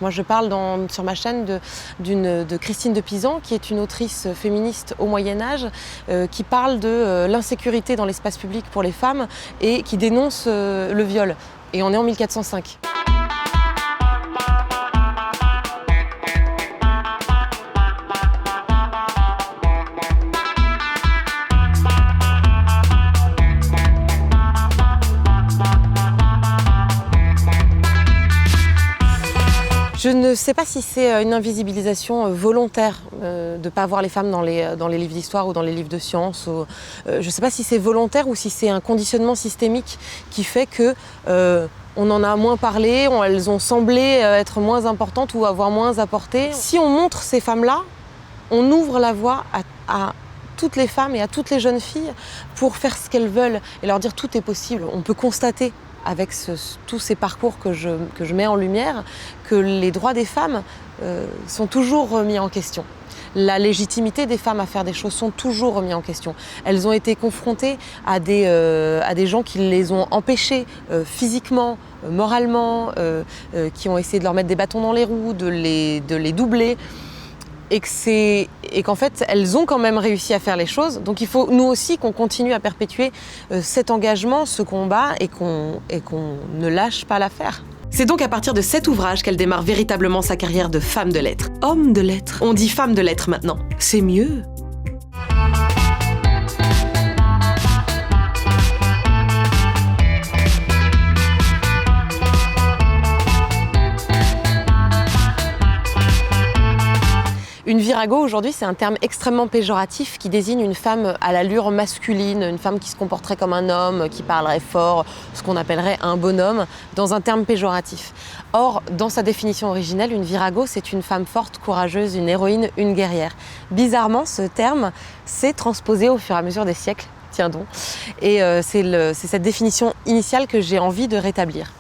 Moi, je parle sur ma chaîne de Christine de Pisan, qui est une autrice féministe au Moyen-Âge, qui parle de l'insécurité dans l'espace public pour les femmes et qui dénonce le viol. Et on est en 1405. Je ne sais pas si c'est une invisibilisation volontaire de ne pas voir les femmes dans les livres d'histoire ou dans les livres de sciences. Je ne sais pas si c'est volontaire ou si c'est un conditionnement systémique qui fait que on en a moins parlé, elles ont semblé être moins importantes ou avoir moins apporté. Si on montre ces femmes-là, on ouvre la voie à toutes les femmes et à toutes les jeunes filles pour faire ce qu'elles veulent et leur dire tout est possible. On peut constater avec tous ces parcours que je mets en lumière, que les droits des femmes sont toujours remis en question. La légitimité des femmes à faire des choses sont toujours remis en question. Elles ont été confrontées à des gens qui les ont empêchées physiquement, moralement, qui ont essayé de leur mettre des bâtons dans les roues, de les doubler. Et qu'en fait, elles ont quand même réussi à faire les choses. Donc il faut, nous aussi, qu'on continue à perpétuer cet engagement, ce combat, et qu'on ne lâche pas l'affaire. C'est donc à partir de cet ouvrage qu'elle démarre véritablement sa carrière de femme de lettres. Homme de lettres. On dit femme de lettres maintenant. C'est mieux. Une virago, aujourd'hui, c'est un terme extrêmement péjoratif qui désigne une femme à l'allure masculine, une femme qui se comporterait comme un homme, qui parlerait fort, ce qu'on appellerait un bonhomme, dans un terme péjoratif. Or, dans sa définition originelle, une virago, c'est une femme forte, courageuse, une héroïne, une guerrière. Bizarrement, ce terme s'est transposé au fur et à mesure des siècles, tiens donc. Et c'est cette définition initiale que j'ai envie de rétablir.